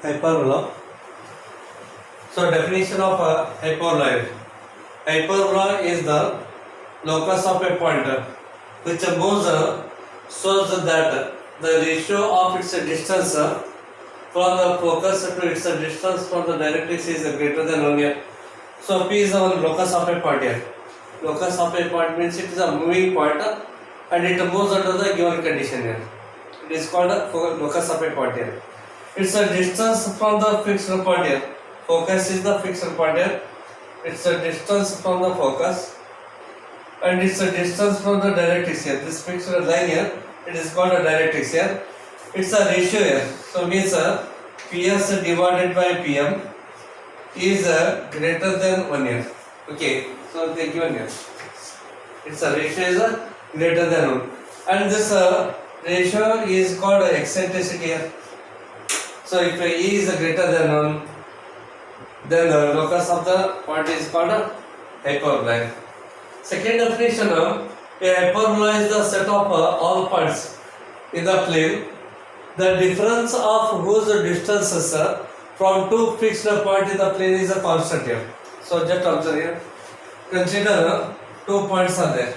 Hyperbola. So definition of a hyperbola. Hyperbola is the locus of a point which moves shows that the ratio of its distance from the focus to its distance from the directrix is greater than 1 year. So P is our locus of a point here. Locus of a point means it is a moving point and it moves under the given condition here. It is called a locus of a point here. It's a distance from the fixed point here. Focus is the fixed point here. It's a distance from the focus and it's a distance from the directrix here. This fixed line here, it is called a directrix here. It's a ratio here. So means PS divided by PM is greater than 1 year. Okay, so they given here. Its a ratio is greater than 1. And this ratio is called eccentricity here. So if E is greater than 1, then the locus of the point is called a hyperbola. Second definition of a hyperbola is the set of all points in the plane, the difference of whose distances from two fixed points in the plane is a constant here. So just observe here. Consider 2 points are there.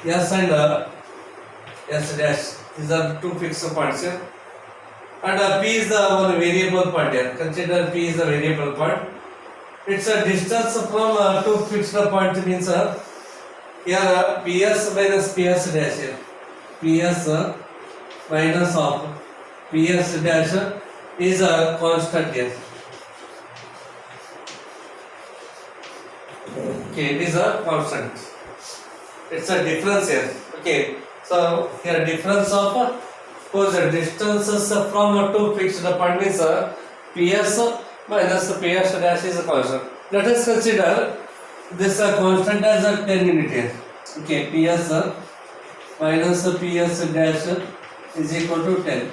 S and S dash. These are two fixed points here. And P is the one variable point here. Consider P is the variable point. It's a distance from two fixed points means here PS minus PS dash here. PS minus of PS dash is a constant here. Okay, it is a constant. It's a difference here. Okay, so here difference of whose distances from two fixed point means PS minus PS dash is a constant. Let us consider this constant as a 10 unit here. Okay, PS minus PS dash is equal to 10.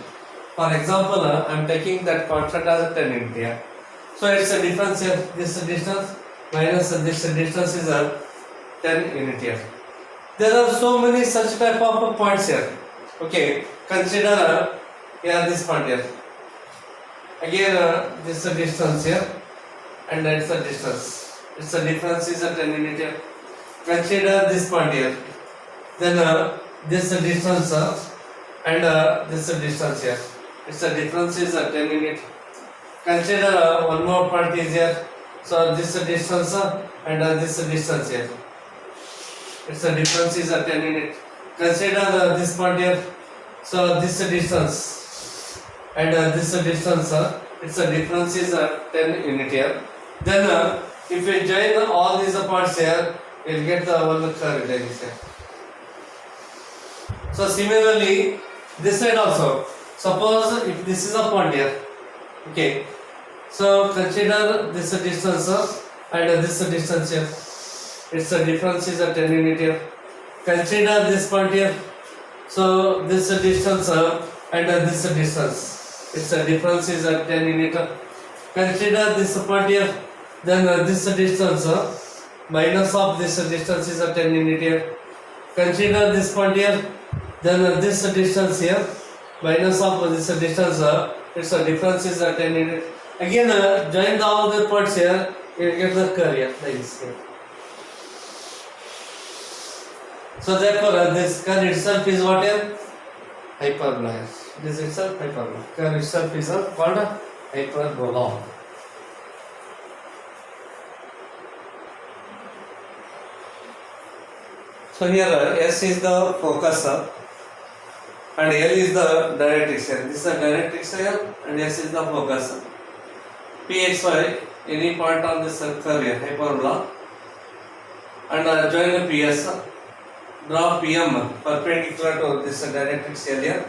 For example, I am taking that constant as a 10 unit here. So it's a difference here. This distance minus this distance is a 10 unit here. There are so many such type of points here. Okay, consider here this point here. Again, this is a distance here, and that's a distance. It's a difference is a 10 unit here. Consider this point here. Then this distance and this distance here. It's a difference is a 10 unit. Consider one more point is here. So this distance and this distance here. It's a difference is a 10 unit. Consider this point here. So this distance and this distance, it's a difference is 10 unit here. Then if we join all these points here, we'll get the one curve like this here. So similarly, this side also. Suppose if this is a point here, okay. So consider this distance and this distance here. Its a difference is a 10 unit here. Consider this point here. So this distance and this distance. Its a difference is a 10 unit. Consider this point here. Then this distance minus of this distance is a 10 unit here. Consider this point here. Then this distance here minus of this distance. Its a difference is a 10 unit. Again, join all the points here. You will get the curve here like this here. So therefore, this curve itself is what here? Hyperbola. This itself hyperbola. Curve itself is called a hyperbola. So here S is the focus and L is the directrix here. This is the directrix here and S is the focus. PXY, any point on this curve here, hyperbola, and join the PS. Draw PM perpendicular to this directrix area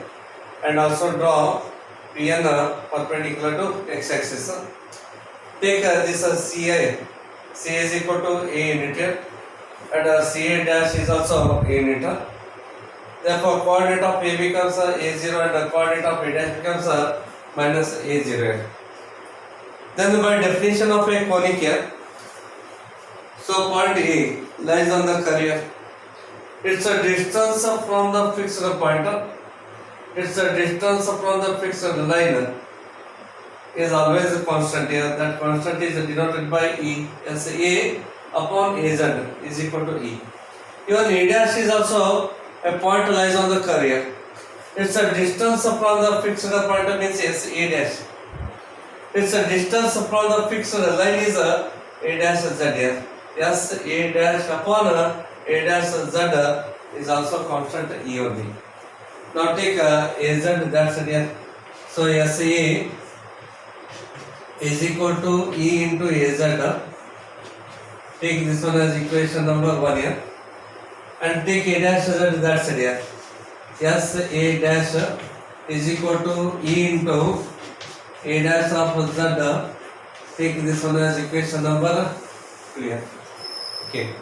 and also draw PN perpendicular to x-axis. Take this CA. CA is equal to A unit here and CA dash is also A unit. Therefore, coordinate of A becomes A0 and the coordinate of A dash becomes minus A0 here. Then by definition of a conic here, so point A lies on the curve here. It's a distance from the fixed point its distance from the fixed line is always a constant here. That constant is denoted by E. As A upon AZ is equal to E. Even A dash is also a point lies on the curve here. Its distance from the fixed point means S A dash. Its distance from the fixed line is A dash Z here. S A dash upon A dash Z is also constant E only. Now take AZ, that's here. So SA is equal to E into AZ. Take this one as equation number 1 here. And take A dash Z, that's here. S A dash is equal to E into A dash of Z. Take this one as equation number 2 here. Okay.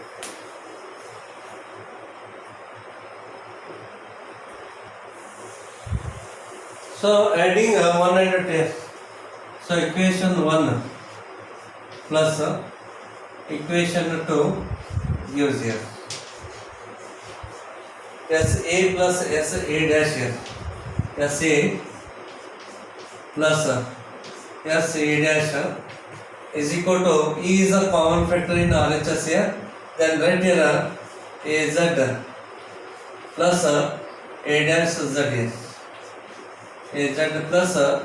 So adding 1 and 2. So equation 1 plus equation 2 gives here. SA plus SA dash here. SA plus SA dash is equal to E is a common factor in RHS here. Then write here AZ plus A dash Z here. AZ plus A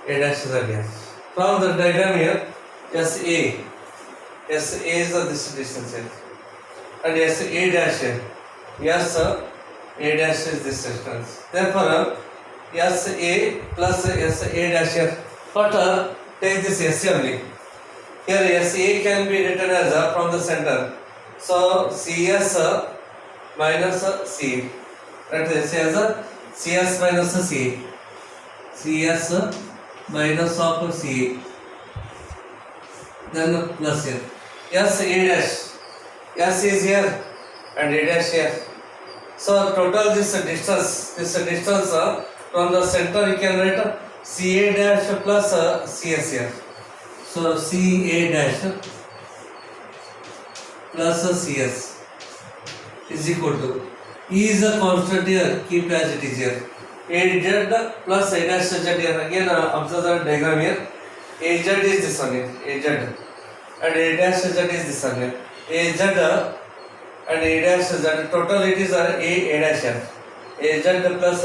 dash Z here. From the diagram here, SA is this distance here. And SA dash here. Yes, A dash is this distance. Therefore, SA plus SA dash here. But take this SA only. Here SA can be written as from the center. So CS minus C. Write this as CS minus C. CS minus of C. Then plus here. S A dash. S is here and A dash here. So total this distance from the center you can write CA dash plus CS here. So CA dash plus CS is equal to E is a constant here, keep as it is here. AZ plus A dash Z here. Again observe the diagram here. AZ is this one here, AZ, and A dash Z is this one here. AZ and A dash Z, total it is A dash here. AZ plus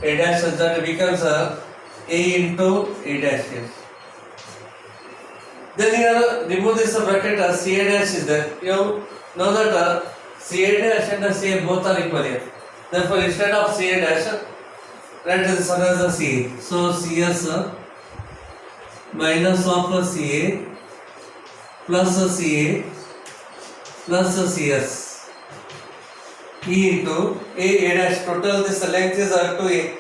A dash Z becomes A into A dash here. Then here remove this bracket, CA dash is there. You know that CA dash and CA both are equal here. Therefore instead of CA dash, write this one as a CA. So CS minus of CA plus CA plus CS E into A dash. Total this length is 2A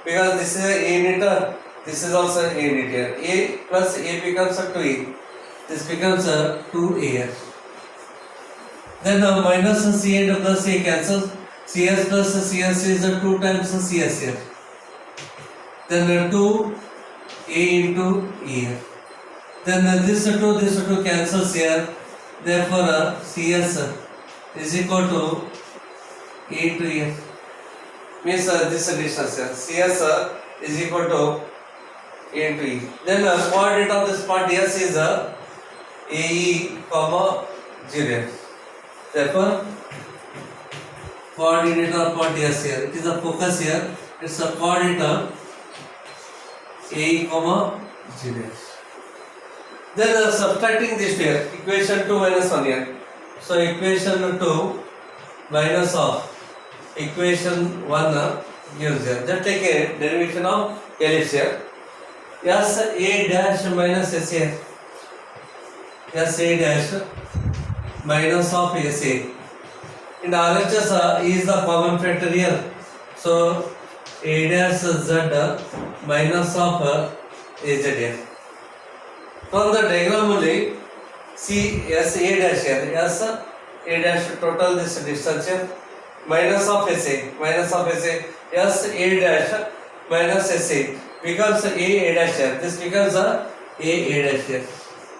because this is A unit, this is also A unit here. A plus A becomes 2A. This becomes 2A here. Then minus C and plus A cancels. CS plus CS is 2 times CS here. Then 2 A into E here. Then this 2 cancels here. Therefore CS is equal to A to E. Means this distance here. CS is equal to A into E. Then coordinate of this part S is AE comma 0. Therefore coordinate of point S here. It is a focus here. It's a coordinate of AE comma 0. Then subtracting this here, equation 2 minus 1 here. So equation 2 minus of equation 1 gives here. Just take a derivation of ellipse here. S A dash minus S A. S A dash minus of S A. In RHS is the common factor here. So A dash Z minus of AZ here. From the diagram only, see S A dash here. S A dash total this distance here. Minus of S A. Minus of S A. S A dash minus S A becomes A dash here. This becomes A dash here.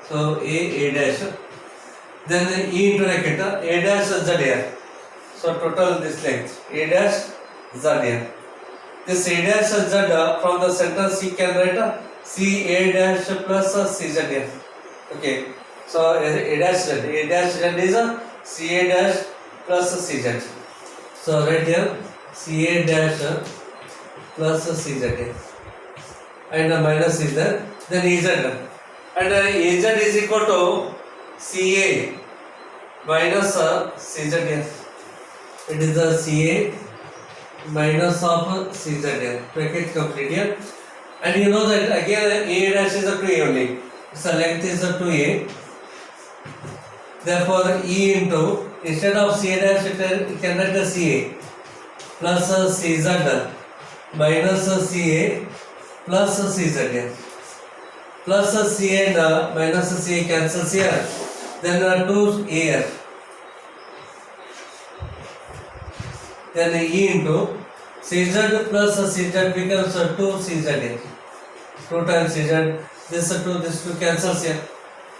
So A dash. Then E into bracket A dash Z here. So total this length A dash Z here. this A dash Z from the center C can write C A dash plus C Z here. Okay, so A dash Z is C A dash plus C Z. So right here C A dash plus C Z here. And minus is there, then Ez, and Az is equal to Ca minus Cz here. It is the Ca minus of Cz here. Bracket complete here. And you know that again A dash is a 2A only. So length is a 2A. Therefore E into, instead of Ca dash it can write Ca plus Cz minus Ca plus Cz here. Plus C and minus C cancels here. Then 2A here. Then E into Cz plus Cz becomes 2Cz here. 2 times Cz. This 2 cancels here.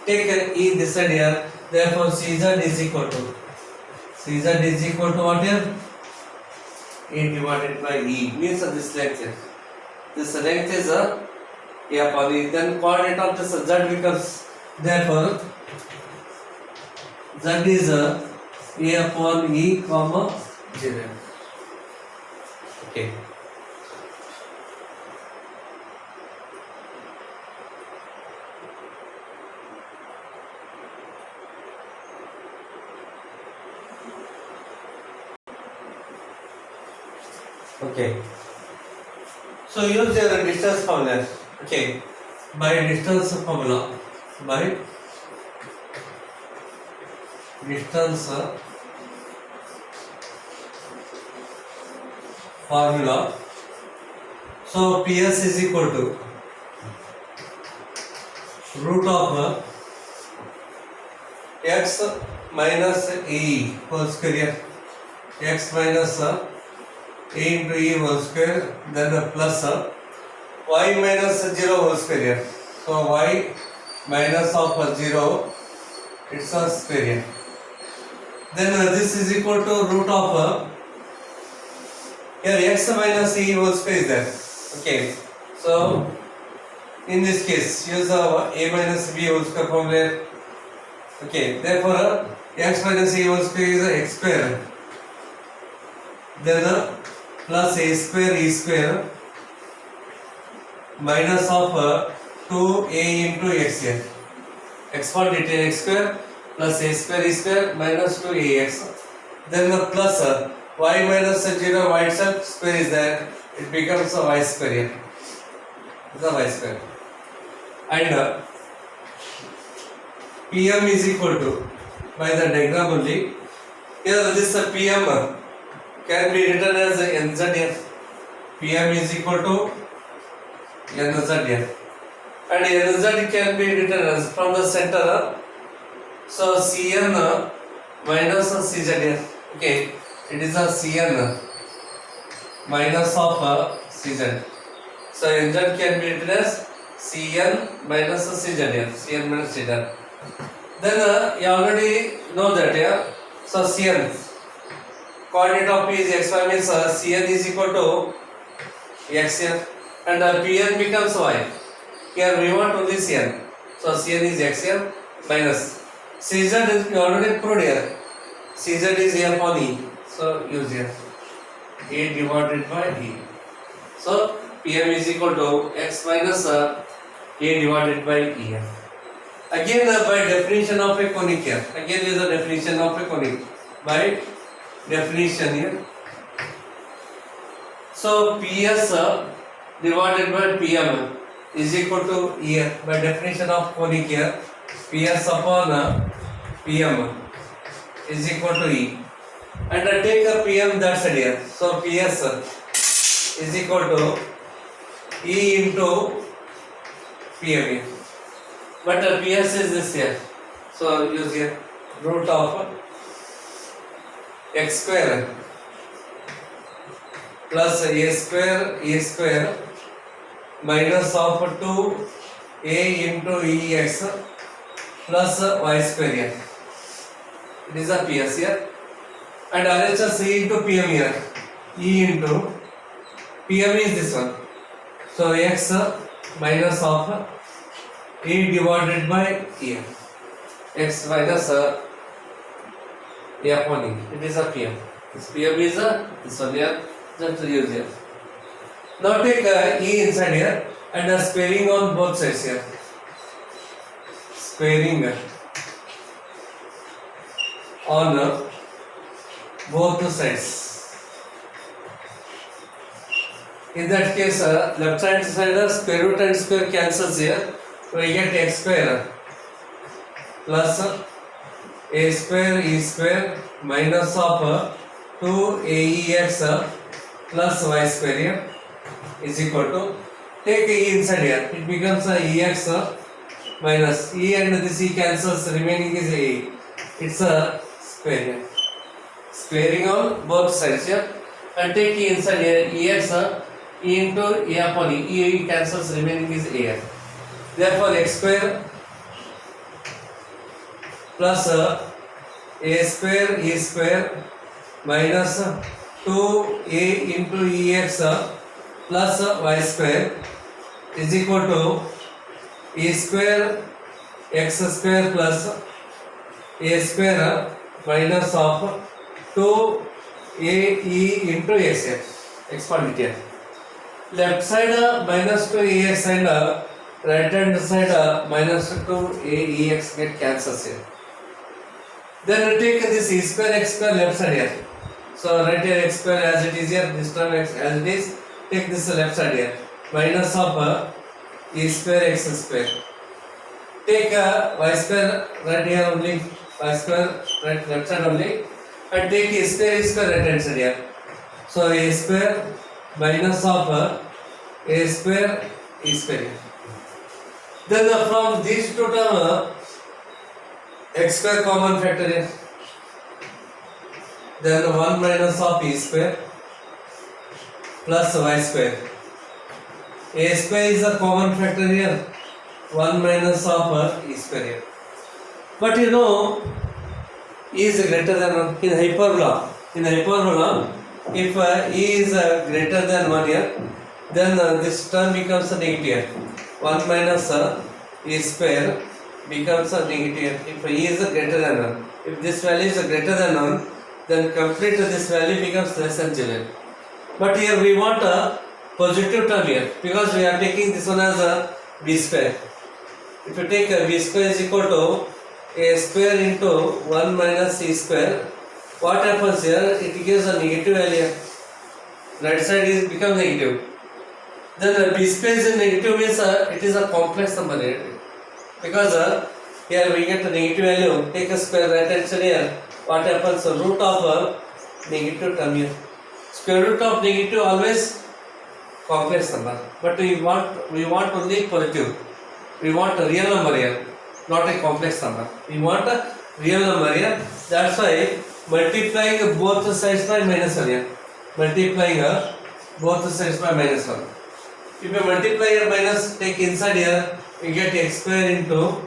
Take E this side here. Therefore Cz is equal to what here? A divided by E means this length here. This length is A upon E. Then coordinate of this Z becomes, therefore Z is A upon E comma 0. Okay. Okay. So use your distance formula. Okay. By distance formula. By distance formula. So PS is equal to root of x minus E whole square. X minus A into E whole square, then plus y minus 0 whole square. So y minus of 0, it's a square. Then this is equal to root of here x minus E whole square is there. Okay, so in this case use a minus b whole square formula. Okay, therefore x minus E whole square is x square. Then plus a square e square minus of 2a into x here. X for detail x square plus a square e square minus 2ax. Then plus y minus 0 y itself square is there. It becomes a y square here. It's a y square. And Pm is equal to, by the diagram only, here this Pm can be written as nz here. Pm is equal to nz here. And nz can be written as from the center. So Cn minus Cz here. Okay, it is a Cn minus of Cz. So nz can be written as Cn minus Cz here. Cn minus Cz. Then you already know that here. So Cn, coordinate of P is xy means Cn is equal to x here, and Pn becomes y. Here we want only Cn. So Cn is x here minus Cz is already proved here. Cz is A upon E. So use here A divided by E. So Pm is equal to x minus A divided by E. Again by definition of a conic here. Again is the definition of a conic. By definition here. So PS divided by PM is equal to E. By definition of conic here, PS upon PM is equal to E. And I take a PM that side here. So PS is equal to E into PM here. But PS is this here. So use here root of x square plus a square e square minus of 2a into ex plus y square here. It is a PS here. And RHS E into PM here. E into PM is this one. So x minus of E divided by EM. X minus A upon E. It is a PM. This PM is this one here. Just use here. Now take E inside here and squaring on both sides here. Squaring on both sides. In that case, left hand side square root and square cancels here. We get x square plus a square e square minus of 2aex plus y square here is equal to, take e inside here, it becomes ex minus e and this e cancels, remaining is a, it's a square here. Squaring on both sides here and take e inside here, ex e into a upon e cancels, remaining is a. Therefore x square plus a square e square minus 2a into ex plus y square is equal to e square x square plus a square minus of 2ae into x. Expand it here. Left side minus 2ax and right hand side minus 2aex get cancels here. Then take this e square x square left side here. So write here x square as it is here, this term x as it is. Take this left side here, minus of e square x square. Take y square right here only, y square right left side only, and take a square right hand side here. So a square minus of a square e square here. Then from these two terms, x square common factor here. Then 1 minus of e square plus y square. A square is a common factor here. 1 minus of e square here. But you know, e is greater than 1 in hyperbola. In hyperbola, if e is greater than 1 here, then this term becomes a negative. 1 minus e square becomes a negative if e is greater than 1. If this value is greater than 1, then complete this value becomes less than 0. But here we want a positive term here because we are taking this one as a b square. If you take a b square is equal to a square into 1 minus e square, what happens here? It gives a negative value. Right side is become negative. Then b square is negative means it is a complex number here. Because here we get a negative value, take a square right hand side here, what happens? Root of negative term here. Square root of negative always complex number, but we want only positive. We want a real number here, not a complex number. We want a real number here. That's why multiplying both sides by minus 1 here. Multiplying both sides by minus 1. If you multiply here minus, take inside here, we get x square into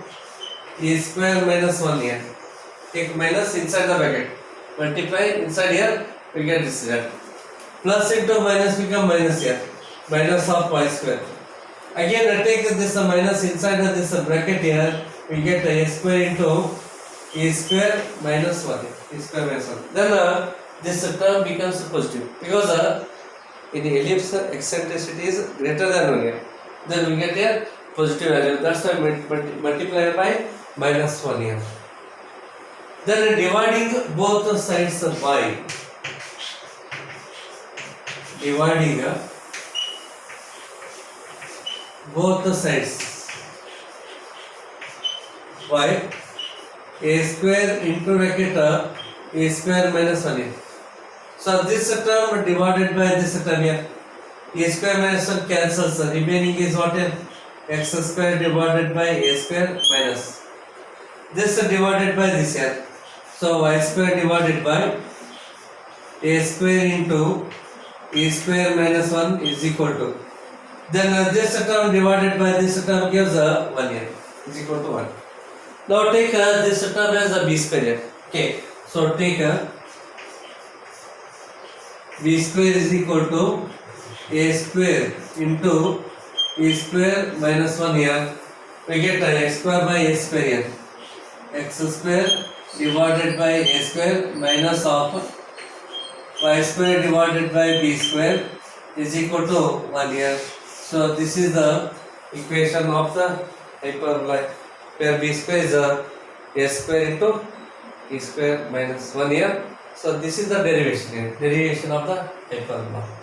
e square minus 1 here. Take minus inside the bracket. Multiply inside here, we get this result. Plus into minus become minus here. Minus of y square. Again, take this minus inside this bracket here, we get a square into e square minus 1. E square minus 1. Then this term becomes positive because in ellipse eccentricity is greater than 1 here. Then we get a positive value. That's why multiply by minus 1 here. Then dividing both sides by dividing both sides by a square into bracket a square minus 1 here. So this term divided by this term here, a square minus 1 cancels, the remaining is what here? X square divided by a square minus this divided by this here. So y square divided by a square into e square minus 1 is equal to, then this term divided by this term gives 1 here is equal to 1. Now take this term as a b square here. Okay, so take b square is equal to a square into e square minus 1 here. We get x square by a square here. X square divided by a square minus of y square divided by b square is equal to 1 here. So this is the equation of the hyperbola where b square is a square into e square minus 1 here. So this is the derivation here, derivation of the hyperbola.